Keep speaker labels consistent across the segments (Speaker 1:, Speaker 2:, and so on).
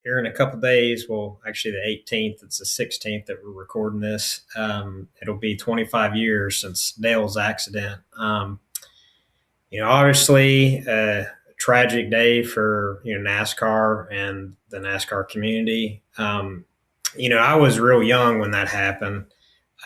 Speaker 1: here in a couple of days, well, actually the 18th, it's the 16th that we're recording this. It'll be 25 years since Dale's accident. Obviously, a tragic day for NASCAR and the NASCAR community. I was real young when that happened,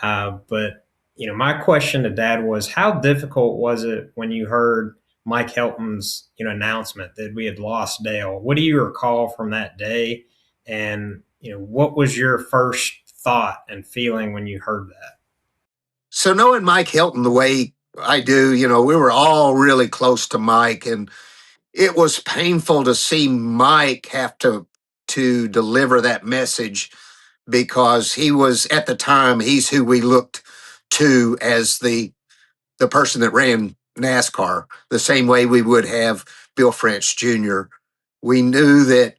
Speaker 1: but my question to Dad was, how difficult was it when you heard Mike Helton's announcement that we had lost Dale? What do you recall from that day, and what was your first thought and feeling when you heard that?
Speaker 2: So knowing Mike Hilton the way I do, we were all really close to Mike, and it was painful to see Mike have to deliver that message because he was at the time he's who we looked to as the person that ran NASCAR, the same way we would have Bill French Jr. We knew that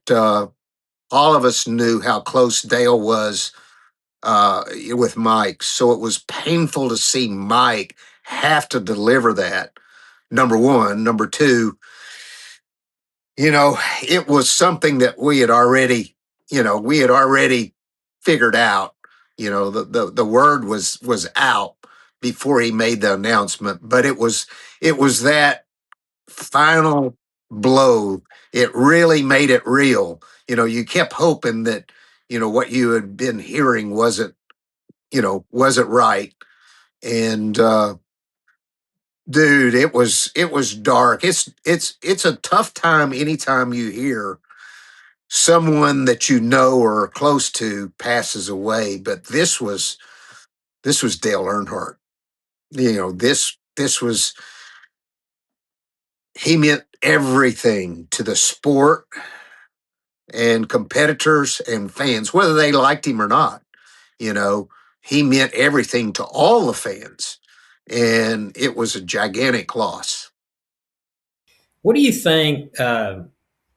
Speaker 2: all of us knew how close Dale was with Mike. So it was painful to see Mike have to deliver that. Number one. Number two, it was something that we had already figured out. The word was out before he made the announcement, but it was that final blow. It really made it real. You kept hoping that what you had been hearing wasn't right. And dude, it was dark. It's a tough time anytime you hear someone that you know or are close to passes away. But this was Dale Earnhardt. This was he meant everything to the sport and competitors and fans, whether they liked him or not. You know, he meant everything to all the fans, and it was a gigantic loss.
Speaker 1: What do you think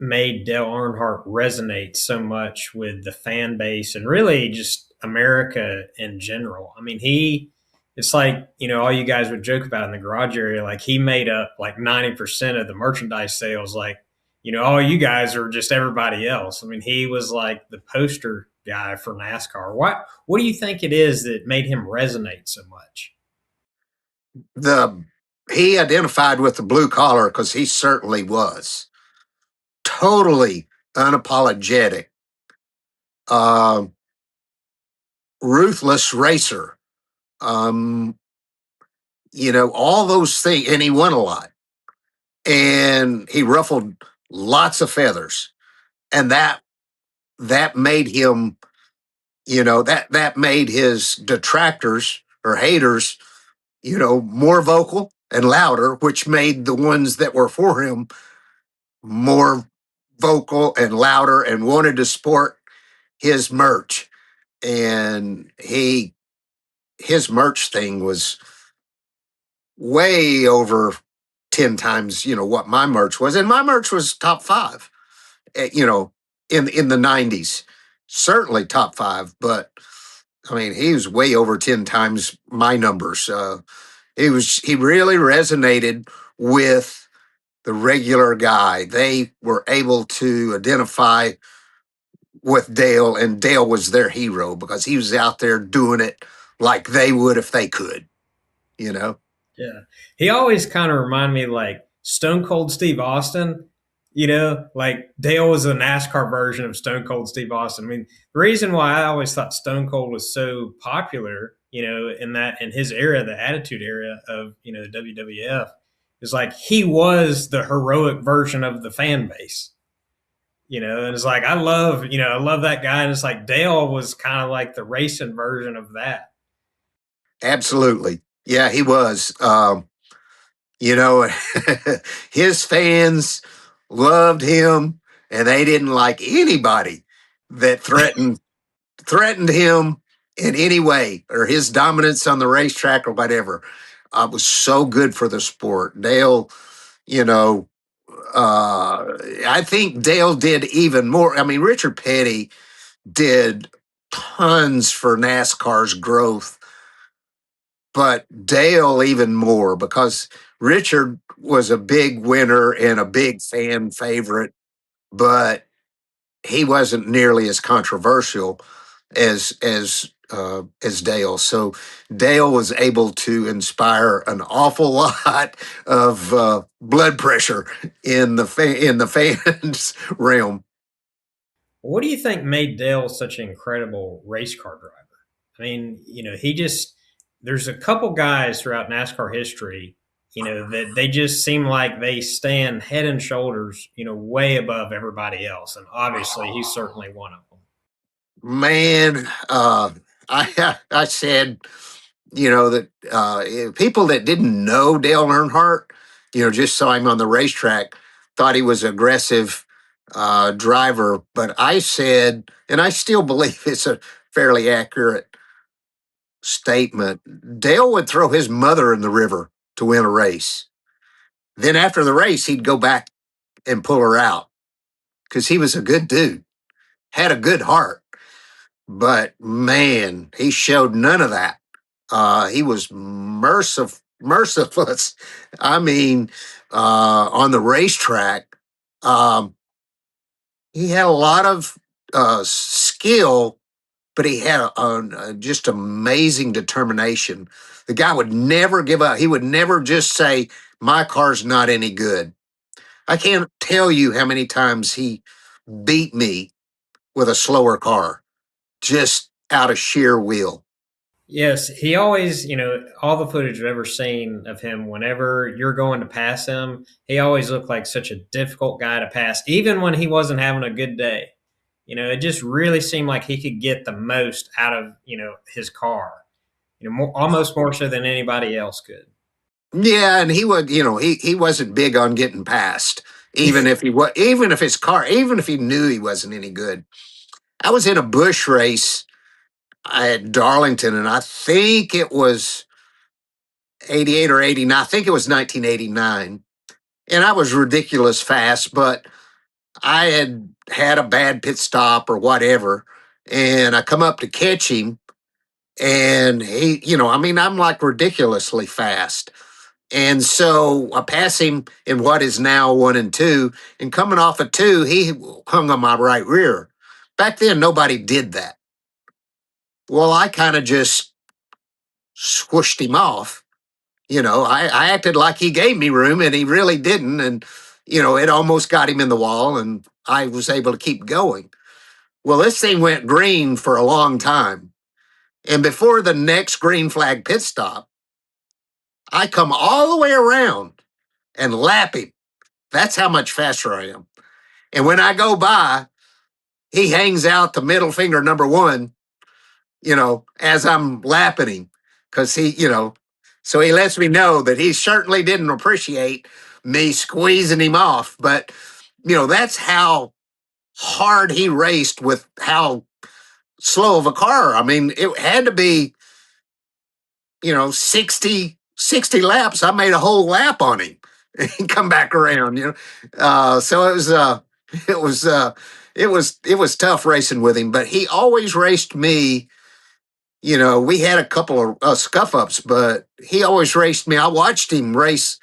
Speaker 1: made Dale Earnhardt resonate so much with the fan base and really just America in general? I mean, it's like, all you guys would joke about in the garage area, like he made up like 90% of the merchandise sales. Like, all you guys are just everybody else. I mean, he was like the poster guy for NASCAR. What do you think it is that made him resonate so much?
Speaker 2: The He identified with the blue collar because he certainly was totally unapologetic, uh, ruthless racer. Um, all those things, and he won a lot, and he ruffled lots of feathers, and that made him, that made his detractors or haters, more vocal and louder, which made the ones that were for him more vocal and louder and wanted to sport his merch. And his merch thing was way over 10 times, what my merch was. And my merch was top five, in the 90s. Certainly top five, but I mean, he was way over 10 times my numbers. He really resonated with the regular guy. They were able to identify with Dale, and Dale was their hero because he was out there doing it like they would if they could, you know?
Speaker 1: Yeah. He always kind of reminded me like Stone Cold Steve Austin. Like Dale was a NASCAR version of Stone Cold Steve Austin. I mean, the reason why I always thought Stone Cold was so popular, in his era, the Attitude Era of, the WWF, is like he was the heroic version of the fan base. And it's like I love that guy. And it's like Dale was kind of like the racing version of that.
Speaker 2: Absolutely. Yeah, he was. You know, his fans loved him, and they didn't like anybody that threatened him in any way or his dominance on the racetrack or whatever. Was so good for the sport. Dale, you know, I think Dale did even more. I mean, Richard Petty did tons for NASCAR's growth, but Dale even more because Richard was a big winner and a big fan favorite, but he wasn't nearly as controversial as Dale. So Dale was able to inspire an awful lot of blood pressure in the fans realm.
Speaker 1: What do you think made Dale such an incredible race car driver? I mean, he just, there's a couple guys throughout NASCAR history, that they just seem like they stand head and shoulders, way above everybody else. And obviously, he's certainly one of them.
Speaker 2: Man, I said, that people that didn't know Dale Earnhardt, just saw him on the racetrack, thought he was aggressive driver. But I said, and I still believe it's a fairly accurate statement. Dale would throw his mother in the river to win a race. Then after the race, he'd go back and pull her out because he was a good dude, had a good heart. But man, he showed none of that. He was merciless. I mean, on the racetrack, um, he had a lot of skill, but he had a just amazing determination. The guy would never give up. He would never just say, "My car's not any good." I can't tell you how many times he beat me with a slower car, just out of sheer will.
Speaker 1: Yes, he always, all the footage I've ever seen of him, whenever you're going to pass him, he always looked like such a difficult guy to pass, even when he wasn't having a good day. It just really seemed like he could get the most out of, his car, almost more so than anybody else could.
Speaker 2: Yeah, and he would, he wasn't big on getting past, even if he was, even if his car, even if he knew he wasn't any good. I was in a bush race at Darlington, and I think it was 88 or 89. I think it was 1989. And I was ridiculous fast, but I had had a bad pit stop or whatever. And I come up to catch him, and he, I mean, I'm like ridiculously fast. And so I pass him in what is now one and two. And coming off of two, he hung on my right rear. Back then, nobody did that. Well, I kind of just squished him off. I acted like he gave me room and he really didn't. And, it almost got him in the wall and I was able to keep going. Well, this thing went green for a long time. And before the next green flag pit stop, I come all the way around and lap him. That's how much faster I am. And when I go by, he hangs out the middle finger number one, as I'm lapping him. Because so he lets me know that he certainly didn't appreciate me squeezing him off. But, that's how hard he raced with how slow of a car. I mean, it had to be, 60 laps. I made a whole lap on him and come back around. So it was, it was tough racing with him, but he always raced me. We had a couple of scuff ups, but he always raced me. I watched him race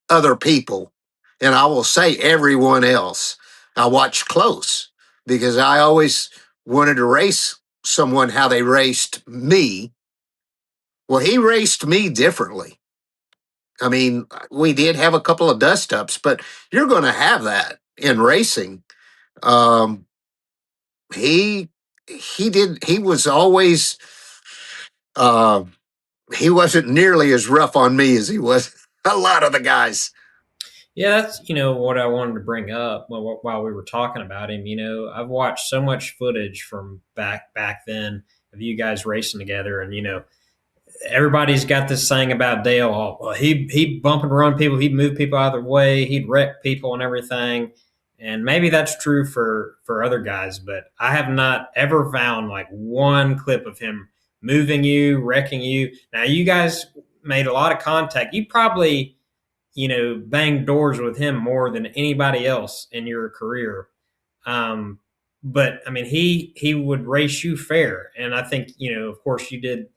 Speaker 2: other people, and I will say everyone else. I watched close because I always wanted to race someone how they raced me. Well, he raced me differently. I mean, we did have a couple of dust ups, but you're going to have that in racing. Um, he he was always uh, he wasn't nearly as rough on me as he was a lot of the guys.
Speaker 1: Yeah, that's what I wanted to bring up while we were talking about him. I've watched so much footage from back then of you guys racing together, and everybody's got this saying about Dale. Oh, well, he bump and run people. He'd move people out of the way. He'd wreck people and everything. And maybe that's true for other guys, but I have not ever found like one clip of him moving you, wrecking you. Now you guys made a lot of contact. You probably banged doors with him more than anybody else in your career. Um, but I mean, he would race you fair, and I think of course, you did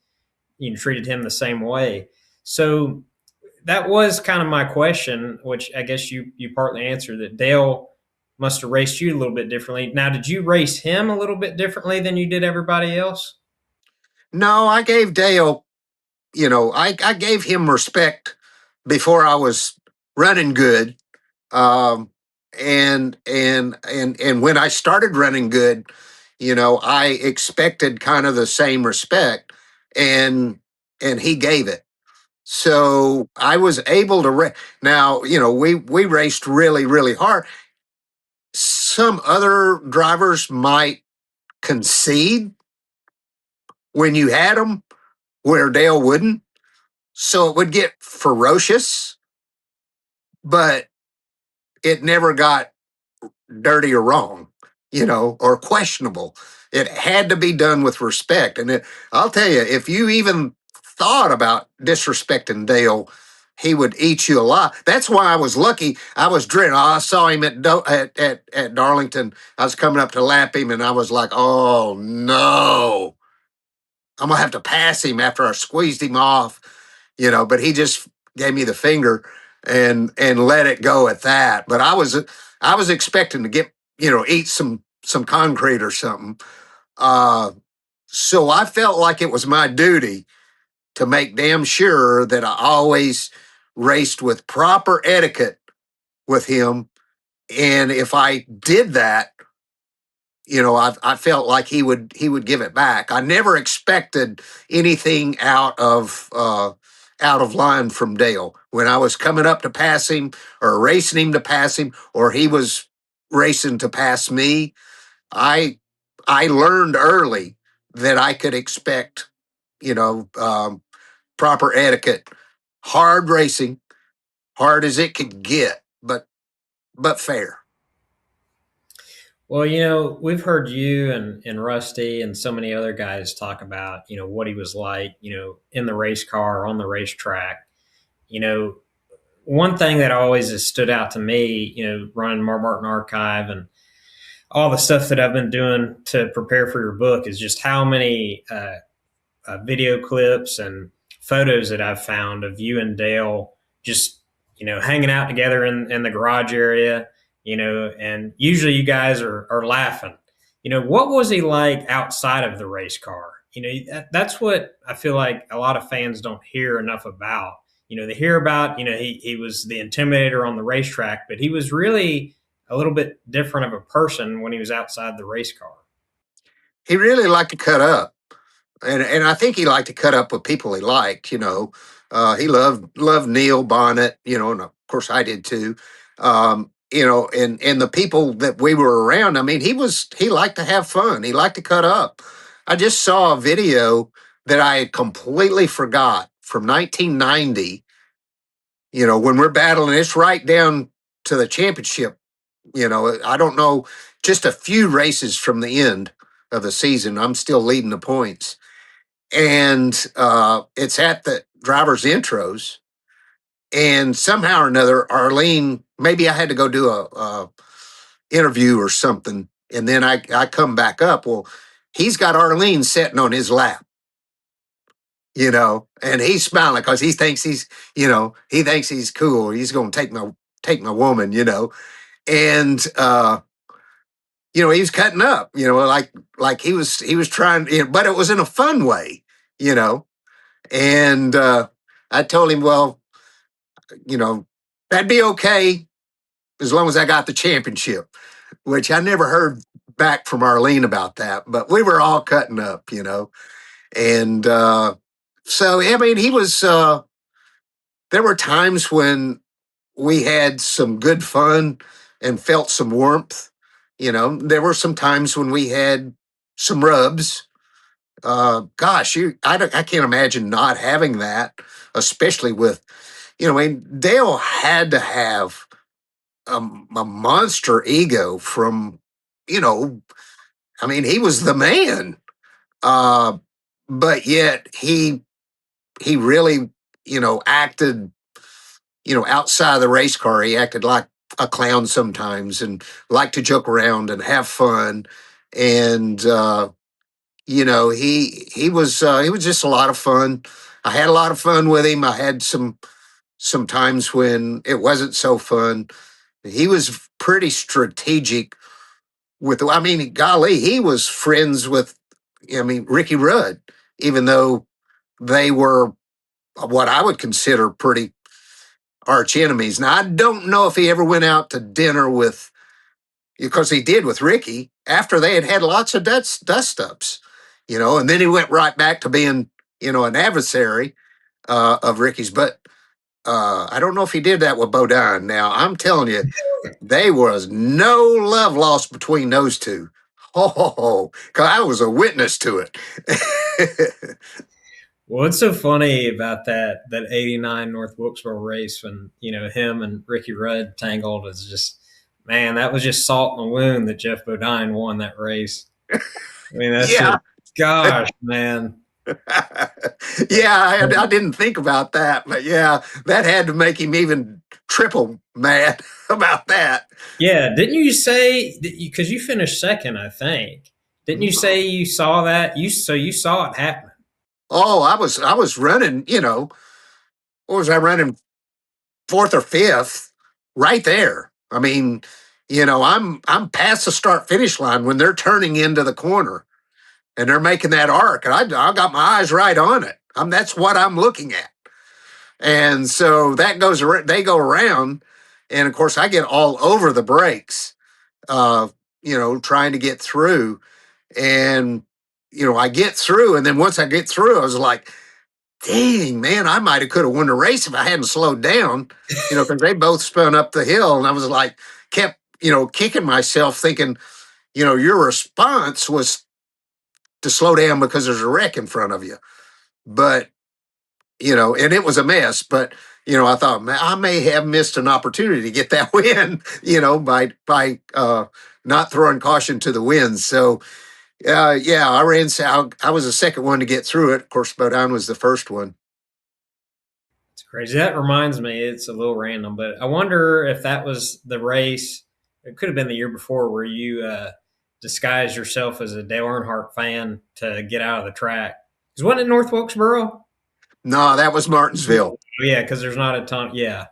Speaker 1: treated him the same way. So that was kind of my question, which I guess you partly answered that Dale must have raced you a little bit differently. Now, did you race him a little bit differently than you did everybody else?
Speaker 2: No, I gave Dale, I gave him respect before I was running good. Um, and when I started running good, I expected kind of the same respect, and he gave it. So I was able to now, we raced really, really hard. Some other drivers might concede when you had them, where Dale wouldn't. So it would get ferocious, but it never got dirty or wrong, or questionable. It had to be done with respect. And I'll tell you, if you even thought about disrespecting Dale, he would eat you alive. That's why I was lucky. I was dreading. I saw him at Darlington. I was coming up to lap him, and I was like, "Oh no, I'm gonna have to pass him after I squeezed him off." But he just gave me the finger and let it go at that. But I was expecting to get eat some concrete or something. Uh, so I felt like it was my duty to make damn sure that I always raced with proper etiquette with him. And if I did that, I felt like he would give it back. I never expected anything out of line from Dale when I was coming up to pass him or racing him to pass him or he was racing to pass me. I I learned early that I could expect you know proper etiquette, hard racing, hard as it could get, but fair.
Speaker 1: Well, we've heard you and Rusty and so many other guys talk about, what he was like, in the race car, on the racetrack. You know, one thing that always has stood out to me, running Mar Martin Archive and all the stuff that I've been doing to prepare for your book is just how many video clips and photos that I've found of you and Dale just hanging out together in the garage area, and usually you guys are laughing. What was he like outside of the race car? That's what I feel like a lot of fans don't hear enough about. They hear about, he was the intimidator on the racetrack, but he was really a little bit different of a person when he was outside the race car.
Speaker 2: He really liked to cut up. And I think he liked to cut up with people he liked. He loved Neil Bonnet. And of course I did too. And the people that we were around. I mean, he liked to have fun. He liked to cut up. I just saw a video that I had completely forgot from 1990. When we're battling, it's right down to the championship. I don't know, just a few races from the end of the season. I'm still leading the points, and it's at the driver's intros. And somehow or another, Arlene, maybe I had to go do a interview or something, and then I come back up. Well, he's got Arlene sitting on his lap, and he's smiling because he thinks he's cool. He's going to take my woman, and he was cutting up, like he was trying, but it was in a fun way, you know And I told him, well, you know, that'd be okay as long as I got the championship, which I never heard back from Arlene about that. But we were all cutting up, And so, I mean, there were times when we had some good fun and felt some warmth. There were some times when we had some rubs. Gosh, I can't imagine not having that, especially with, I mean, Dale had to have a monster ego from, you know, I mean, he was the man, uh, but yet he really, acted, outside of the race car. He acted like a clown sometimes and liked to joke around and have fun, and he was just a lot of fun. I had a lot of fun with him. I had some times when it wasn't so fun. He was pretty strategic with. I mean, golly, he was friends with. I mean, Ricky Rudd, even though they were what I would consider pretty arch enemies. Now, I don't know if he ever went out to dinner with, because he did with Ricky after they had had lots of dust ups, and then he went right back to being, an adversary of Ricky's. But I don't know if he did that with Bodine. Now, I'm telling you, there was no love lost between those two. Oh, because I was a witness to it.
Speaker 1: What's so funny about that '89 North Wilkesboro race when him and Ricky Rudd tangled is just, man, that was just salt in the wound that Jeff Bodine won that race. I mean, that's just,
Speaker 2: Yeah.
Speaker 1: gosh, man.
Speaker 2: Yeah, I didn't think about that, but yeah, that had to make him even triple mad about that.
Speaker 1: Yeah, didn't you say because you finished second, I think? Didn't you say you saw that? You saw it happen?
Speaker 2: Oh, I was running, what was I running, fourth or fifth, right there. I mean, I'm past the start finish line when they're turning into the corner and they're making that arc, and I got my eyes right on it. That's what I'm looking at. And so that goes, they go around, and of course I get all over the brakes, uh, trying to get through. And, I get through, and then once I get through, I was like, dang, man, I might have could have won the race if I hadn't slowed down, because they both spun up the hill. And I was like, kept, kicking myself thinking, your response was to slow down because there's a wreck in front of you. But, and it was a mess. But, I thought, man, I may have missed an opportunity to get that win, by not throwing caution to the wind. So, yeah, I ran. I was the second one to get through it. Of course, Bodine was the first one.
Speaker 1: It's crazy. That reminds me, it's a little random, but I wonder if that was the race. It could have been the year before where you disguised yourself as a Dale Earnhardt fan to get out of the track. Because wasn't it North Wilkesboro?
Speaker 2: No, that was Martinsville.
Speaker 1: Oh, yeah, because there's not a ton. Yeah,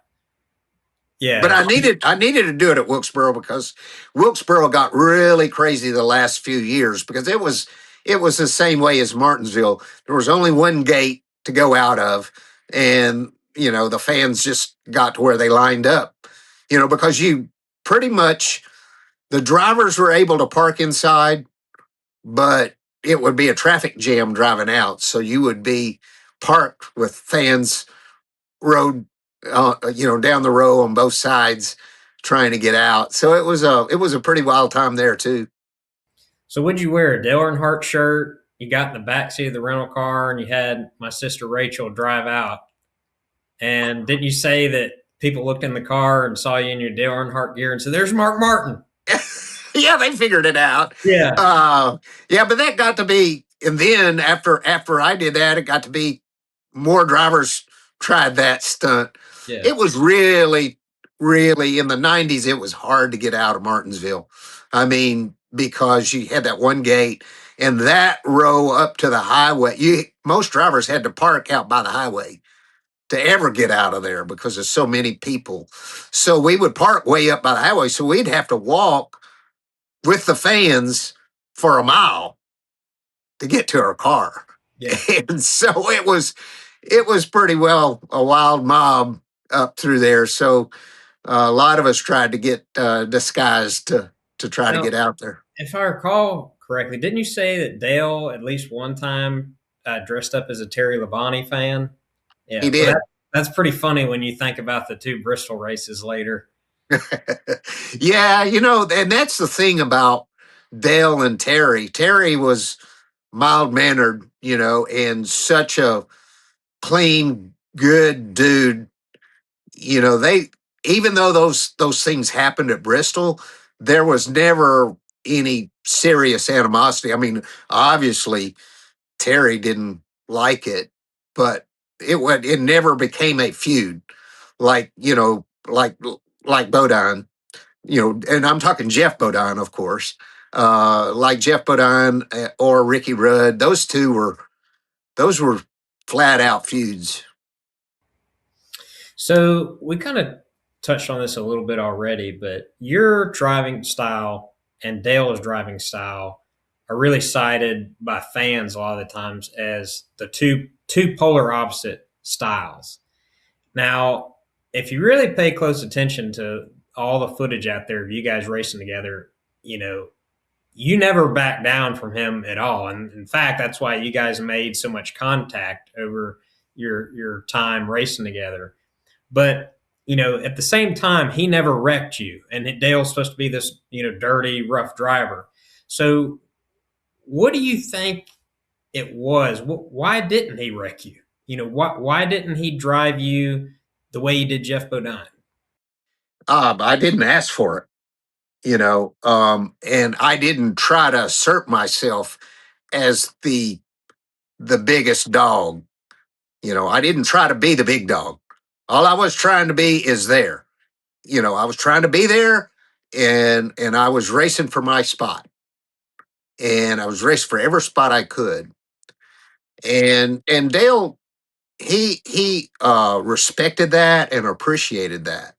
Speaker 2: But
Speaker 1: yeah,
Speaker 2: I needed to do it at Wilkesboro because Wilkesboro got really crazy the last few years because it was the same way as Martinsville. There was only one gate to go out of, and the fans just got to where they lined up. Because you pretty much, the drivers were able to park inside, but it would be a traffic jam driving out. So you would be parked with fans road, down the row on both sides, trying to get out. So it was a pretty wild time there too.
Speaker 1: So would you wear a Dale Earnhardt shirt? You got in the back seat of the rental car, and you had my sister Rachel drive out. And didn't you say that people looked in the car and saw you in your Dale Earnhardt gear and said, "There's Mark Martin"?
Speaker 2: Yeah, they figured it out.
Speaker 1: Yeah,
Speaker 2: Yeah, but that got to be, and then after I did that, it got to be more drivers tried that stunt.
Speaker 1: yeah.
Speaker 2: It was really, really in the '90s. It was hard to get out of Martinsville. I mean, because you had that one gate and that row up to the highway. Most drivers had to park out by the highway to ever get out of there because there's so many people. So we would park way up by the highway. So we'd have to walk with the fans for a mile to get to our car.
Speaker 1: Yeah.
Speaker 2: And so it was pretty well a wild mob up through there. So a lot of us tried to get disguised to try to
Speaker 1: Now,
Speaker 2: get out there.
Speaker 1: if I recall correctly, didn't you say that Dale at least one time dressed up as a Terry Labonte fan?
Speaker 2: He
Speaker 1: Yeah. So
Speaker 2: did.
Speaker 1: that's pretty funny when you think about the two Bristol races later.
Speaker 2: Yeah, and that's the thing about Dale and Terry. Terry was mild mannered, and such a clean, good dude. They, even though those things happened at Bristol, there was never any serious animosity. I mean, obviously Terry didn't like it, but it never became a feud like like Bodine, and I'm talking Jeff Bodine, of course, like Jeff Bodine or Ricky Rudd. Those were flat out feuds.
Speaker 1: So we kind of touched on this a little bit already, but your driving style and Dale's driving style are really cited by fans a lot of the times as the two polar opposite styles. Now, if you really pay close attention to all the footage out there of you guys racing together, you know, you never back down from him at all. And in fact, that's why you guys made so much contact over your time racing together. But at the same time, he never wrecked you, and Dale's supposed to be this dirty, rough driver. So, what do you think it was? Why didn't he wreck you? Why didn't he drive you the way he did Jeff Bodine?
Speaker 2: I didn't ask for it, and I didn't try to assert myself as the biggest dog. I didn't try to be the big dog. All I was trying to be is there. I was trying to be there, and I was racing for my spot, and I was racing for every spot I could. And Dale, he respected that and appreciated that.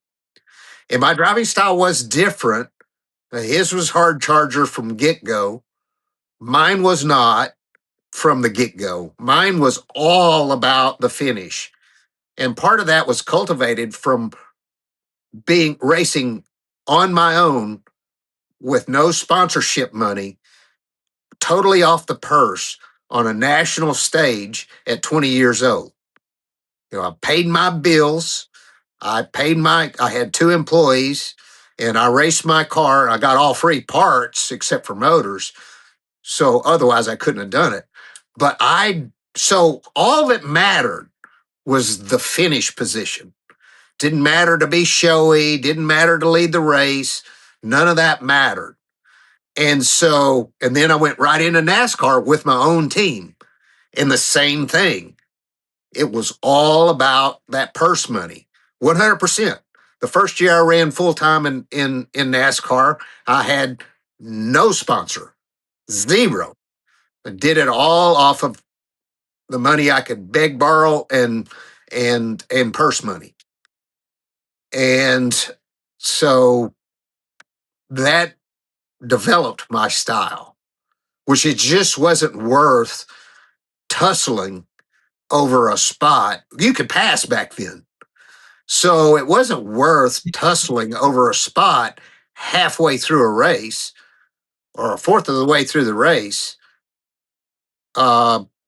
Speaker 2: And my driving style was different. His was hard charger from get go. Mine was not from the get go. Mine was all about the finish. And part of that was cultivated from being racing on my own with no sponsorship money, totally off the purse on a national stage at 20 years old. I paid my bills. I had two employees and I raced my car. I got all free parts except for motors. So otherwise I couldn't have done it. So all that mattered was the finish position. Didn't matter to be showy, didn't matter to lead the race. None of that mattered. And then I went right into NASCAR with my own team and the same thing. It was all about that purse money, 100%. The first year I ran full time in NASCAR, I had no sponsor, zero. I did it all off of the money I could beg, borrow, and purse money. And so that developed my style, which it just wasn't worth tussling over a spot. You could pass back then. So it wasn't worth tussling over a spot halfway through a race or a fourth of the way through the race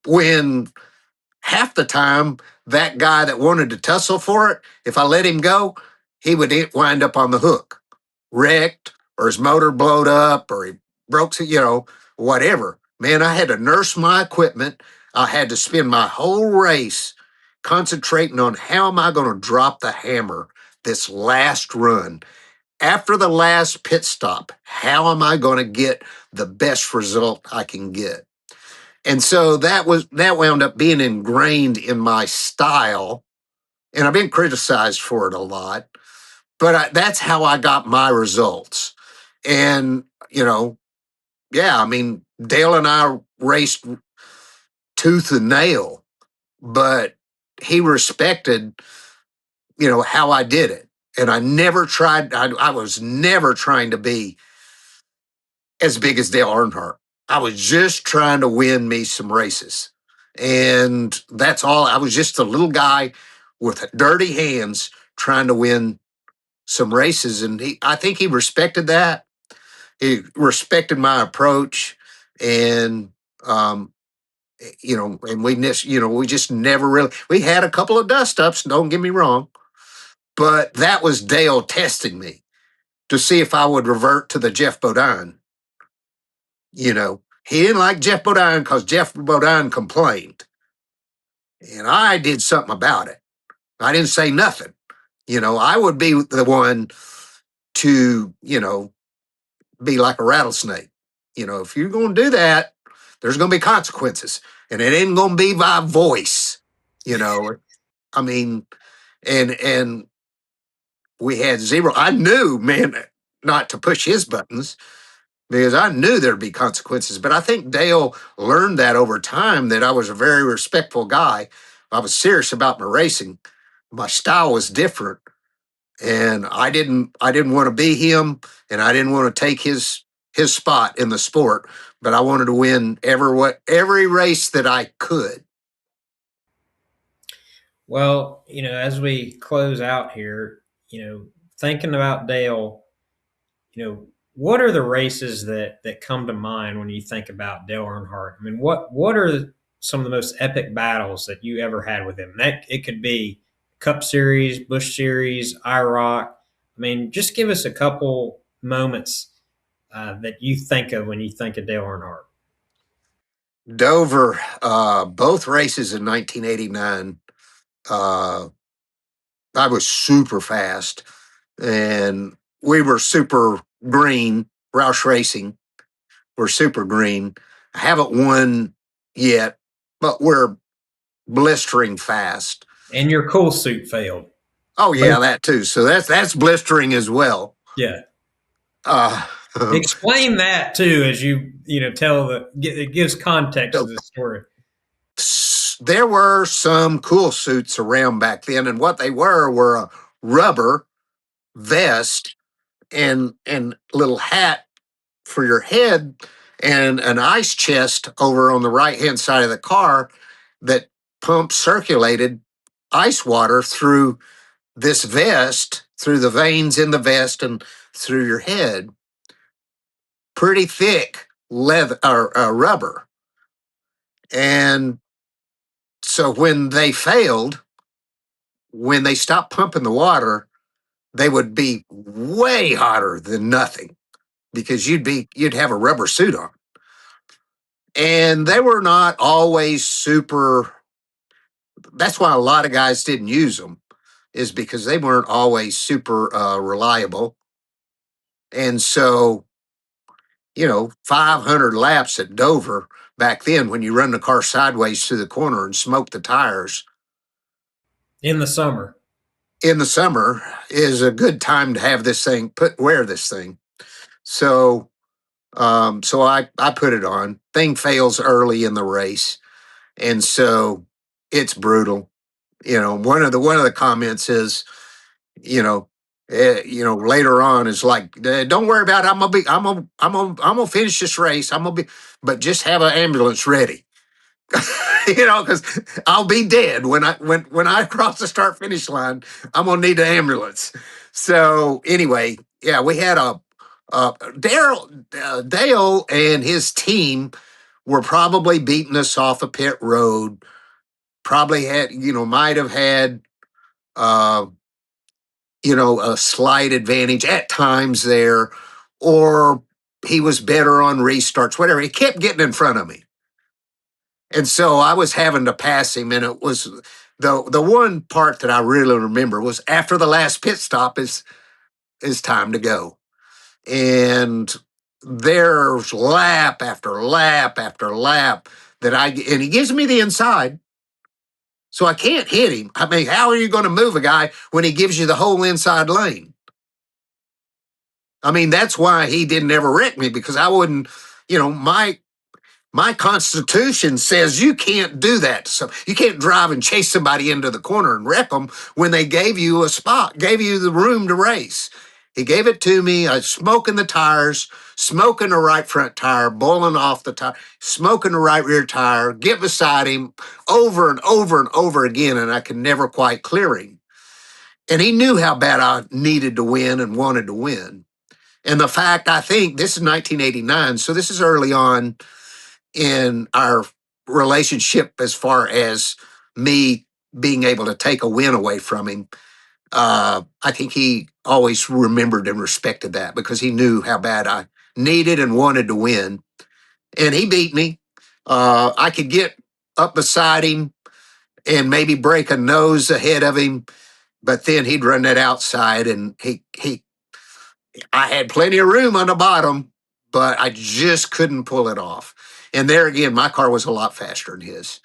Speaker 2: when half the time that guy that wanted to tussle for it, if I let him go, he would wind up on the hook, wrecked, or his motor blowed up, or he broke, whatever. Man, I had to nurse my equipment. I had to spend my whole race concentrating on how am I going to drop the hammer this last run. After the last pit stop, how am I going to get the best result I can get? And so that wound up being ingrained in my style, and I've been criticized for it a lot. But that's how I got my results. And yeah, I mean, Dale and I raced tooth and nail, but he respected how I did it, and I never tried. I was never trying to be as big as Dale Earnhardt. I was just trying to win me some races. And that's all. I was just a little guy with dirty hands trying to win some races. And I think he respected that. He respected my approach. And, and we just never really, we had a couple of dust ups, don't get me wrong, but that was Dale testing me to see if I would revert to the Jeff Bodine. He didn't like Jeff Bodine because Jeff Bodine complained. And I did something about it. I didn't say nothing. I would be the one to, be like a rattlesnake. If you're going to do that, there's going to be consequences. And it ain't going to be by voice. I mean, and we had zero. I knew, man, not to push his buttons because I knew there'd be consequences. But I think Dale learned that over time that I was a very respectful guy. I was serious about my racing. My style was different. and I didn't want to be him, and I didn't want to take his spot in the sport, but I wanted to win every race that I could.
Speaker 1: Well, as we close out here, thinking about Dale, what are the races that come to mind when you think about Dale Earnhardt? I mean, what are some of the most epic battles that you ever had with him? That it could be Cup Series, Busch Series, IROC. I mean, just give us a couple moments that you think of when you think of Dale Earnhardt.
Speaker 2: Dover, both races in 1989. Uh, I was super fast, and we were super green. Roush Racing, we're super green. I haven't won yet, but we're blistering fast.
Speaker 1: And your cool suit failed.
Speaker 2: Oh
Speaker 1: But
Speaker 2: yeah, that too. So that's blistering as well.
Speaker 1: yeah,
Speaker 2: Uh,
Speaker 1: explain that too as tell it gives context to the story.
Speaker 2: there were some cool suits around back then, and what they were a rubber vest and little hat for your head, and an ice chest over on the right hand side of the car that pumped circulated ice water through this vest, through the veins in the vest and through your head. Pretty thick leather or rubber. And so when they failed, when they stopped pumping the water, they would be way hotter than nothing because you'd have a rubber suit on. And they were not always super. That's why a lot of guys didn't use them, is because they weren't always super reliable. And so, 500 laps at Dover back then, when you run the car sideways to the corner and smoke the tires
Speaker 1: In the summer.
Speaker 2: in the summer, is a good time to have this thing wear this thing. So, so I put it on. Thing fails early in the race, and so it's brutal. One of the comments is, later on is like, don't worry about it. I'm gonna finish this race. But just have an ambulance ready. Because I'll be dead when I cross the start finish line. I'm gonna need an ambulance. So anyway, yeah, we had Dale and his team were probably beating us off a pit road. Probably might have had uh, a slight advantage at times there, or he was better on restarts, whatever. He kept getting in front of me. And so I was having to pass him, and it was the one part that I really remember was after the last pit stop is time to go. And there's lap after lap after lap and he gives me the inside. So I can't hit him. I mean, how are you going to move a guy when he gives you the whole inside lane? I mean, that's why he didn't ever wreck me, because I wouldn't, my constitution says you can't do that. So you can't drive and chase somebody into the corner and wreck them when they gave you a spot, gave you the room to race. He gave it to me. I was smoking the tires, smoking the right front tire, boiling off the tire, smoking the right rear tire, get beside him over and over and over again, and I could never quite clear him. And he knew how bad I needed to win and wanted to win. And the fact, I think this is 1989, so this is early on in our relationship as far as me being able to take a win away from him. I think he always remembered and respected that, because he knew how bad I needed and wanted to win. And he beat me. I could get up beside him and maybe break a nose ahead of him, but then he'd run that outside, and I had plenty of room on the bottom, but I just couldn't pull it off. And there again, my car was a lot faster than his.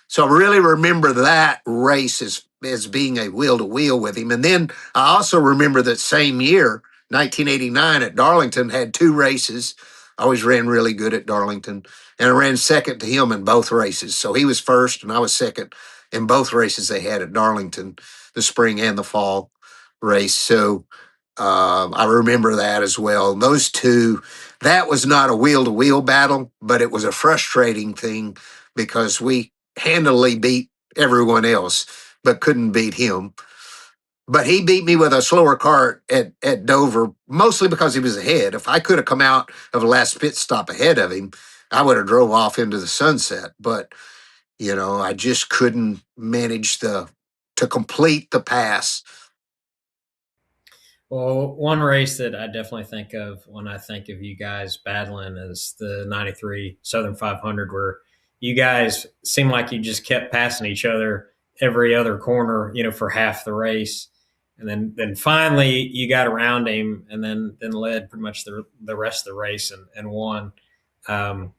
Speaker 2: So I really remember that race as being a wheel to wheel with him. And then I also remember that same year, 1989, at Darlington, had two races. I always ran really good at Darlington, and I ran second to him in both races. So he was first and I was second in both races they had at Darlington, the spring and the fall. race. So I remember that as well. Those two, that was not a wheel to wheel battle, but it was a frustrating thing because we handily beat everyone else, but couldn't beat him. But he beat me with a slower car at Dover, mostly because he was ahead. If I could have come out of the last pit stop ahead of him, I would have drove off into the sunset. But I just couldn't manage to complete the pass.
Speaker 1: Well, one race that I definitely think of when I think of you guys battling is the 93 Southern 500, where you guys seem like you just kept passing each other every other corner, for half the race. And then finally you got around him and then led pretty much the rest of the race and won. Um,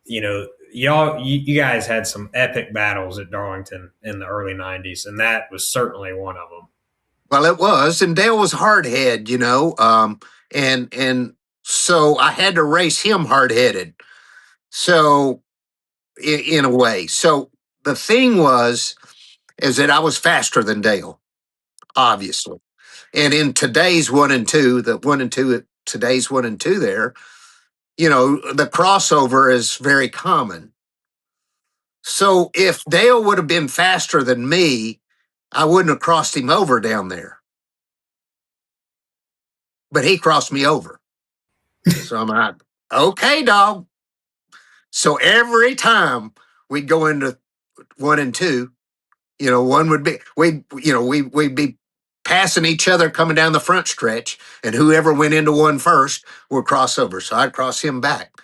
Speaker 1: you guys had some epic battles at Darlington in the early 90s, and that was certainly one of them.
Speaker 2: Well, it was, and Dale was hard head, and so I had to race him hard headed. So in a way, so the thing was is that I was faster than Dale, obviously, and in today's one and two, the one and two today's one and two there, the crossover is very common. So if Dale would have been faster than me, I wouldn't have crossed him over down there, but he crossed me over. So I'm like, okay, dog. So every time we'd go into one and two, one would be we'd be passing each other coming down the front stretch, and whoever went into one first would cross over. So I'd cross him back.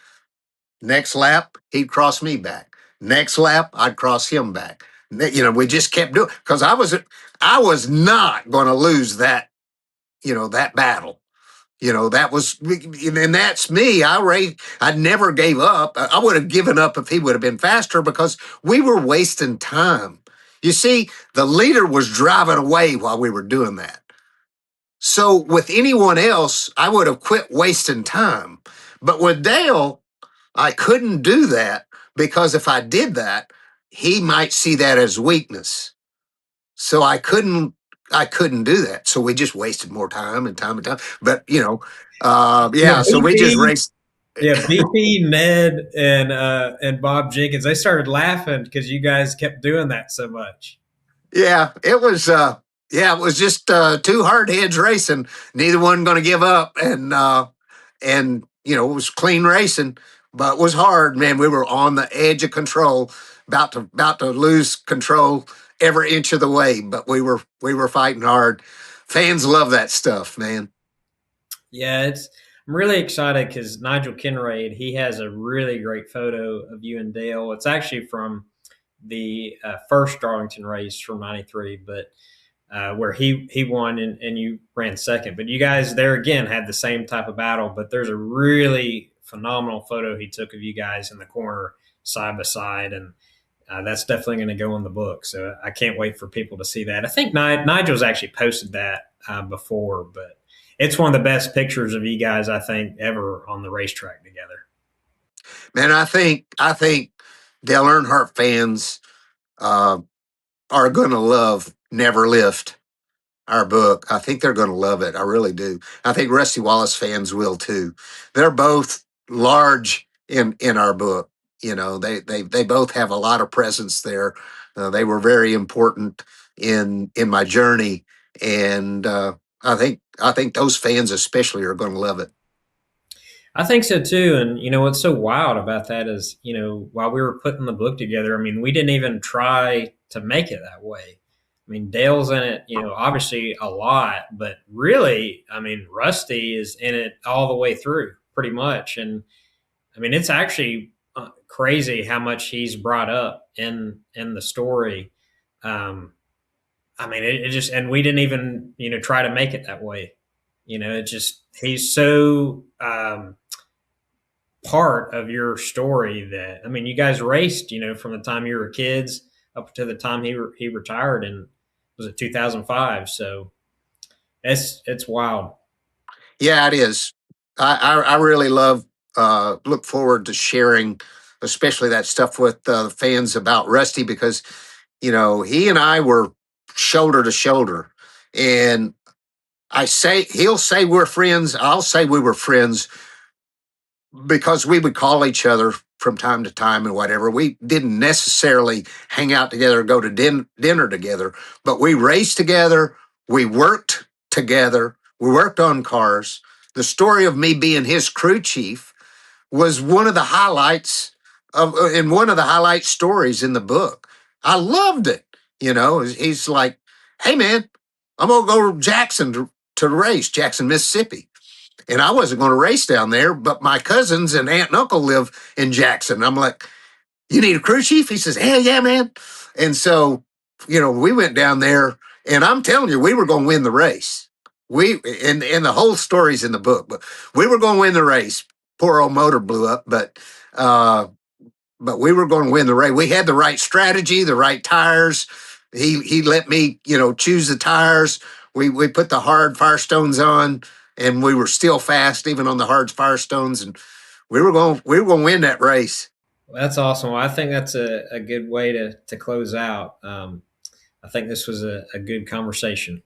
Speaker 2: Next lap, he'd cross me back. Next lap, I'd cross him back. We just kept doing because I was not going to lose that battle. That was, and that's me. I never gave up. I would have given up if he would have been faster because we were wasting time. You see, the leader was driving away while we were doing that. So with anyone else, I would have quit wasting time. But with Dale, I couldn't do that because if I did that, he might see that as weakness. So I couldn't do that. So we just wasted more time and time and time. But
Speaker 1: Yeah,
Speaker 2: yeah. So we just
Speaker 1: BP,
Speaker 2: raced.
Speaker 1: yeah, BP, Ned, and Bob Jenkins, they started laughing because you guys kept doing that so much.
Speaker 2: Yeah, it was. Yeah, it was just two hard heads racing. Neither one going to give up, and it was clean racing, but it was hard. Man, we were on the edge of control, about to lose control every inch of the way. But we were fighting hard. Fans love that stuff, man.
Speaker 1: Yeah, I'm really excited because Nigel Kinraid, he has a really great photo of you and Dale. It's actually from the first Darlington race from '93, but where he won and you ran second. But you guys there again had the same type of battle. But there's a really phenomenal photo he took of you guys in the corner side by side, and that's definitely going to go in the book. So I can't wait for people to see that. I think Nigel's actually posted that before, but it's one of the best pictures of you guys I think ever on the racetrack together.
Speaker 2: Man, I think Dale Earnhardt fans uh, are going to love Never Lift, our book. I think they're going to love it. I really do. I think Rusty Wallace fans will too. They're both large in our book. They both have a lot of presence there. They were very important in my journey, and I think those fans especially are going to love it.
Speaker 1: I think so too. And what's so wild about that is, while we were putting the book together, I mean, we didn't even try to make it that way. I mean, Dale's in it, obviously a lot, but really, I mean, Rusty is in it all the way through pretty much. And I mean, it's actually crazy how much he's brought up in the story. I mean, it just, and we didn't even, try to make it that way. It just, he's so, part of your story that I mean, you guys raced, from the time you were kids up to the time he retired in was it 2005. So it's wild.
Speaker 2: Yeah, it is. I really love look forward to sharing, especially that stuff with fans about Rusty because he and I were shoulder to shoulder, and he'll say we're friends. I'll say we were friends because we would call each other from time to time and whatever. We didn't necessarily hang out together, go to dinner together, but we raced together. We worked together. We worked on cars. The story of me being his crew chief was one of the highlights in one of the highlight stories in the book. I loved it. He's like, "Hey man, I'm gonna go to Jackson to race, Jackson, Mississippi." And I wasn't going to race down there, but my cousins and aunt and uncle live in Jackson. I'm like, "You need a crew chief?" He says, "Hell yeah, man." And so, we went down there, and I'm telling you, we were going to win the race. And the whole story's in the book, but we were going to win the race. Poor old motor blew up, uh, but we were going to win the race. We had the right strategy, the right tires. He let me, choose the tires. We put the hard Firestones on, and we were still fast even on the hard Firestones, and we were going to win that race.
Speaker 1: That's awesome. Well, I think that's a good way to close out. I think this was a good conversation.